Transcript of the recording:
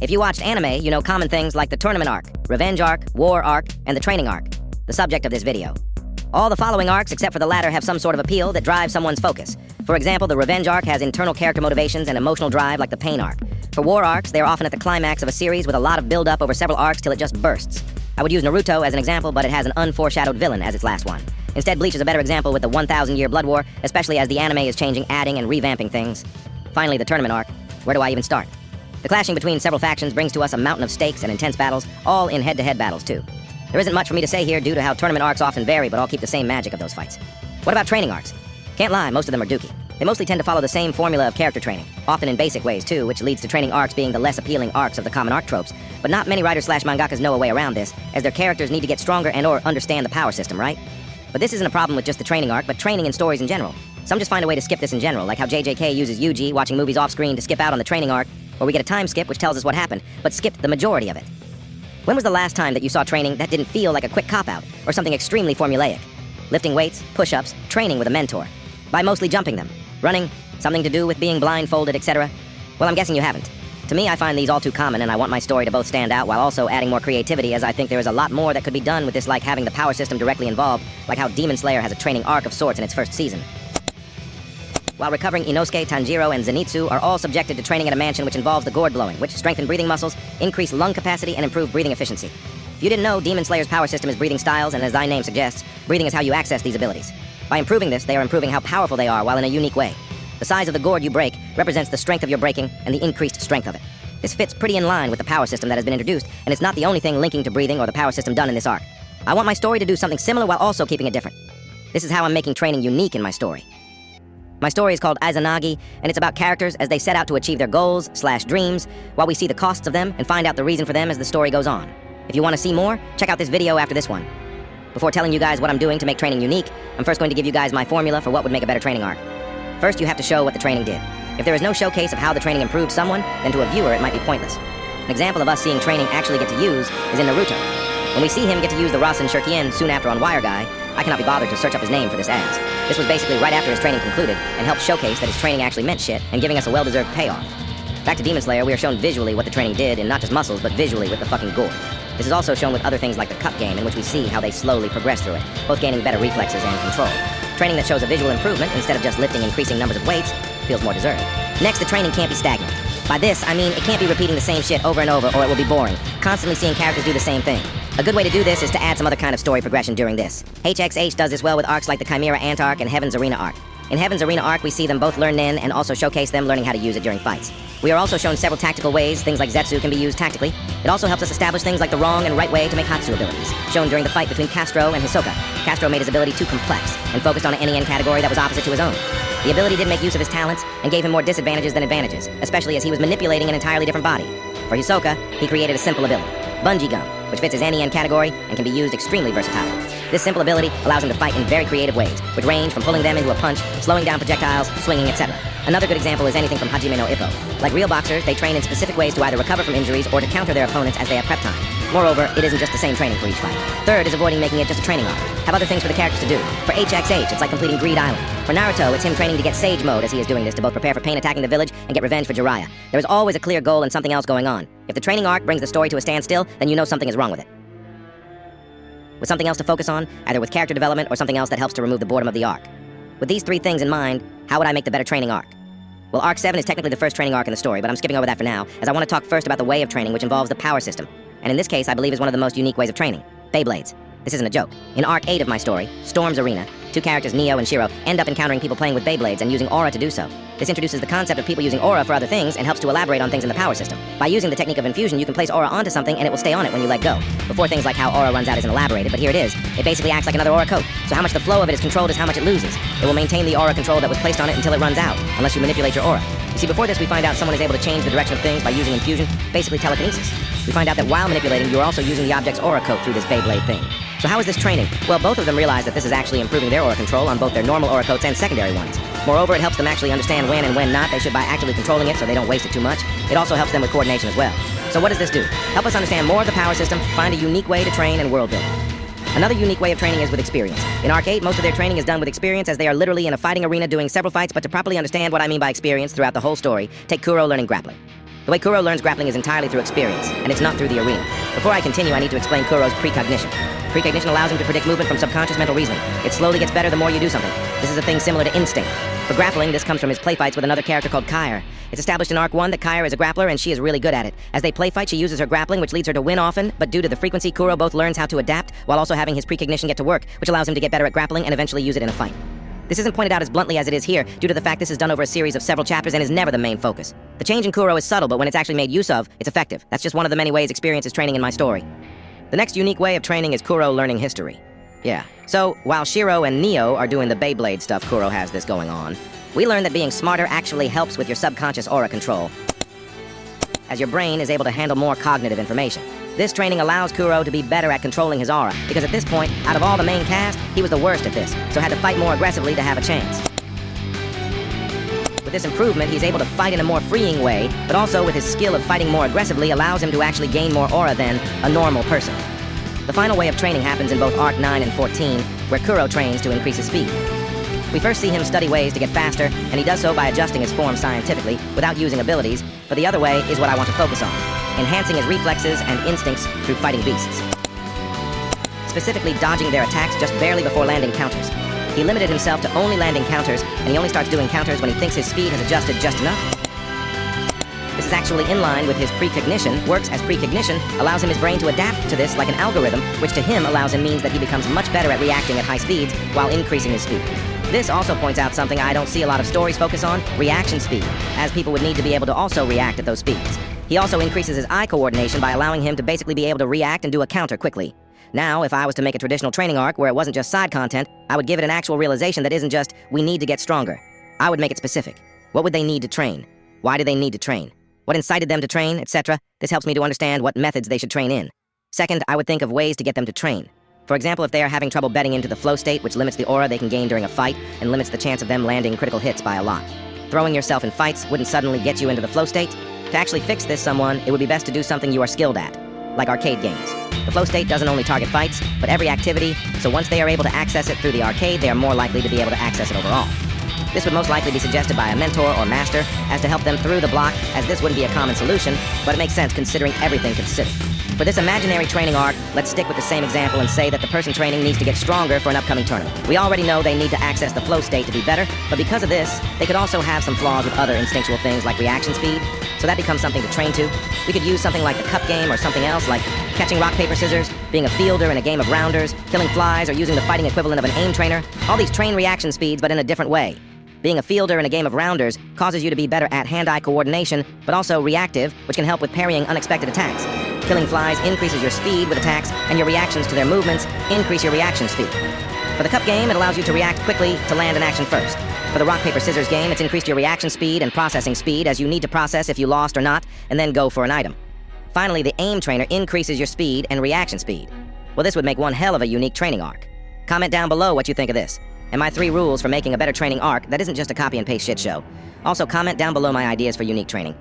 If you watched anime, you know common things like the tournament arc, revenge arc, war arc, and the training arc, the subject of this video. All the following arcs, except for the latter, have some sort of appeal that drives someone's focus. For example, the revenge arc has internal character motivations and emotional drive like the pain arc. For war arcs, they are often at the climax of a series with a lot of build-up over several arcs till it just bursts. I would use Naruto as an example, but it has an unforeshadowed villain as its last one. Instead, Bleach is a better example with the 1,000-year Blood War, especially as the anime is changing, adding, and revamping things. Finally, the tournament arc. Where do I even start? The clashing between several factions brings to us a mountain of stakes and intense battles, all in head-to-head battles, too. There isn't much for me to say here due to how tournament arcs often vary, but I'll keep the same magic of those fights. What about training arcs? Can't lie, most of them are dookie. They mostly tend to follow the same formula of character training, often in basic ways, too, which leads to training arcs being the less appealing arcs of the common arc tropes. But not many writers/mangakas know a way around this, as their characters need to get stronger and/or understand the power system, right? But this isn't a problem with just the training arc, but training in stories in general. Some just find a way to skip this in general, like how JJK uses Yuji watching movies off-screen to skip out on the training arc, or we get a time skip which tells us what happened, but skipped the majority of it. When was the last time that you saw training that didn't feel like a quick cop-out, or something extremely formulaic? Lifting weights, push-ups, training with a mentor. By mostly jumping them. Running, something to do with being blindfolded, etc. Well, I'm guessing you haven't. To me, I find these all too common, and I want my story to both stand out while also adding more creativity, as I think there is a lot more that could be done with this, like having the power system directly involved, like how Demon Slayer has a training arc of sorts in its first season. While recovering Inosuke, Tanjiro, and Zenitsu are all subjected to training at a mansion which involves the gourd blowing, which strengthen breathing muscles, increase lung capacity, and improve breathing efficiency. If you didn't know, Demon Slayer's power system is breathing styles, and as thy name suggests, breathing is how you access these abilities. By improving this, they are improving how powerful they are while in a unique way. The size of the gourd you break represents the strength of your breaking and the increased strength of it. This fits pretty in line with the power system that has been introduced, and it's not the only thing linking to breathing or the power system done in this arc. I want my story to do something similar while also keeping it different. This is how I'm making training unique in my story. My story is called Izanagi, and it's about characters as they set out to achieve their goals/dreams, while we see the costs of them and find out the reason for them as the story goes on. If you want to see more, check out this video after this one. Before telling you guys what I'm doing to make training unique, I'm first going to give you guys my formula for what would make a better training arc. First, you have to show what the training did. If there is no showcase of how the training improved someone, then to a viewer it might be pointless. An example of us seeing training actually get to use is in Naruto. When we see him get to use the Rasen Shurikyen soon after on Wire Guy, I cannot be bothered to search up his name for this as. This was basically right after his training concluded, and helped showcase that his training actually meant shit, and giving us a well-deserved payoff. Back to Demon Slayer, we are shown visually what the training did, and not just muscles, but visually with the fucking gourd. This is also shown with other things like the cup game, in which we see how they slowly progress through it, both gaining better reflexes and control. Training that shows a visual improvement, instead of just lifting increasing numbers of weights, feels more deserved. Next, the training can't be stagnant. By this, I mean it can't be repeating the same shit over and over, or it will be boring, constantly seeing characters do the same thing. A good way to do this is to add some other kind of story progression during this. HXH does this well with arcs like the Chimera Ant arc and Heaven's Arena arc. In Heaven's Arena arc, we see them both learn Nin and also showcase them learning how to use it during fights. We are also shown several tactical ways things like Zetsu can be used tactically. It also helps us establish things like the wrong and right way to make Hatsu abilities, shown during the fight between Castro and Hisoka. Castro made his ability too complex and focused on an NEN category that was opposite to his own. The ability did make use of his talents and gave him more disadvantages than advantages, especially as he was manipulating an entirely different body. For Hisoka, he created a simple ability, Bungee Gum, which fits his NEN category and can be used extremely versatile. This simple ability allows him to fight in very creative ways, which range from pulling them into a punch, slowing down projectiles, swinging, etc. Another good example is anything from Hajime No Ippo. Like real boxers, they train in specific ways to either recover from injuries or to counter their opponents as they have prep time. Moreover, it isn't just the same training for each fight. Third is avoiding making it just a training arc. Have other things for the characters to do. For HXH, it's like completing Greed Island. For Naruto, it's him training to get Sage Mode as he is doing this to both prepare for Pain attacking the village and get revenge for Jiraiya. There is always a clear goal and something else going on. If the training arc brings the story to a standstill, then you know something is wrong with it. With something else to focus on, either with character development or something else that helps to remove the boredom of the arc. With these three things in mind, how would I make the better training arc? Well, Arc 7 is technically the first training arc in the story, but I'm skipping over that for now, as I want to talk first about the way of training which involves the power system. And in this case, I believe is one of the most unique ways of training. Beyblades. This isn't a joke. In Arc 8 of my story, Storm's Arena, two characters, Neo and Shiro, end up encountering people playing with Beyblades and using aura to do so. This introduces the concept of people using aura for other things and helps to elaborate on things in the power system. By using the technique of infusion, you can place aura onto something and it will stay on it when you let go. Before, things like how aura runs out isn't elaborated, but here it is. It basically acts like another aura coat. So how much the flow of it is controlled is how much it loses. It will maintain the aura control that was placed on it until it runs out, unless you manipulate your aura. You see, before this, we find out someone is able to change the direction of things by using infusion, basically telekinesis. We find out that while manipulating, you are also using the object's aura coat through this Beyblade thing. So how is this training? Well, both of them realize that this is actually improving their aura control on both their normal aura coats and secondary ones. Moreover, it helps them actually understand when and when not they should by actively controlling it so they don't waste it too much. It also helps them with coordination as well. So what does this do? Help us understand more of the power system, find a unique way to train, and world build. Another unique way of training is with experience. In Arc 8, most of their training is done with experience as they are literally in a fighting arena doing several fights, but to properly understand what I mean by experience throughout the whole story, take Kuro learning grappling. The way Kuro learns grappling is entirely through experience, and it's not through the arena. Before I continue, I need to explain Kuro's precognition. Precognition allows him to predict movement from subconscious mental reasoning. It slowly gets better the more you do something. This is a thing similar to instinct. For grappling, this comes from his play fights with another character called Kair. It's established in Arc 1 that Kair is a grappler, and she is really good at it. As they play fight, she uses her grappling, which leads her to win often, but due to the frequency, Kuro both learns how to adapt, while also having his precognition get to work, which allows him to get better at grappling and eventually use it in a fight. This isn't pointed out as bluntly as it is here, due to the fact this is done over a series of several chapters and is never the main focus. The change in Kuro is subtle, but when it's actually made use of, it's effective. That's just one of the many ways experience is training in my story. The next unique way of training is Kuro learning history. Yeah, so while Shiro and Neo are doing the Beyblade stuff, Kuro has this going on. We learn that being smarter actually helps with your subconscious aura control, as your brain is able to handle more cognitive information. This training allows Kuro to be better at controlling his aura, because at this point, out of all the main cast, he was the worst at this, so had to fight more aggressively to have a chance. With this improvement, he's able to fight in a more freeing way, but also with his skill of fighting more aggressively allows him to actually gain more aura than a normal person. The final way of training happens in both Arc 9 and 14, where Kuro trains to increase his speed. We first see him study ways to get faster, and he does so by adjusting his form scientifically, without using abilities, but the other way is what I want to focus on, enhancing his reflexes and instincts through fighting beasts. Specifically dodging their attacks just barely before landing counters. He limited himself to only landing counters, and he only starts doing counters when he thinks his speed has adjusted just enough. This is actually in line with his precognition, works as precognition, allows him his brain to adapt to this like an algorithm, which to him allows him means that he becomes much better at reacting at high speeds while increasing his speed. This also points out something I don't see a lot of stories focus on, reaction speed, as people would need to be able to also react at those speeds. He also increases his eye coordination by allowing him to basically be able to react and do a counter quickly. Now, if I was to make a traditional training arc where it wasn't just side content, I would give it an actual realization that isn't just, we need to get stronger. I would make it specific. What would they need to train? Why do they need to train? What incited them to train, etc.? This helps me to understand what methods they should train in. Second, I would think of ways to get them to train. For example, if they are having trouble betting into the flow state, which limits the aura they can gain during a fight, and limits the chance of them landing critical hits by a lot. Throwing yourself in fights wouldn't suddenly get you into the flow state. To actually fix this someone, it would be best to do something you are skilled at, like arcade games. The flow state doesn't only target fights, but every activity, so once they are able to access it through the arcade, they are more likely to be able to access it overall. This would most likely be suggested by a mentor or master, as to help them through the block, as this wouldn't be a common solution, but it makes sense considering everything considered. For this imaginary training arc, let's stick with the same example and say that the person training needs to get stronger for an upcoming tournament. We already know they need to access the flow state to be better, but because of this, they could also have some flaws with other instinctual things like reaction speed, so that becomes something to train to. We could use something like the cup game or something else like catching rock, paper, scissors, being a fielder in a game of rounders, killing flies, or using the fighting equivalent of an aim trainer. All these train reaction speeds, but in a different way. Being a fielder in a game of rounders causes you to be better at hand-eye coordination, but also reactive, which can help with parrying unexpected attacks. Killing flies increases your speed with attacks, and your reactions to their movements increase your reaction speed. For the cup game, it allows you to react quickly to land an action first. For the rock, paper, scissors game, it's increased your reaction speed and processing speed, as you need to process if you lost or not, and then go for an item. Finally, the aim trainer increases your speed and reaction speed. Well, this would make one hell of a unique training arc. Comment down below what you think of this, and my 3 rules for making a better training arc that isn't just a copy and paste shit show. Also, comment down below my ideas for unique training.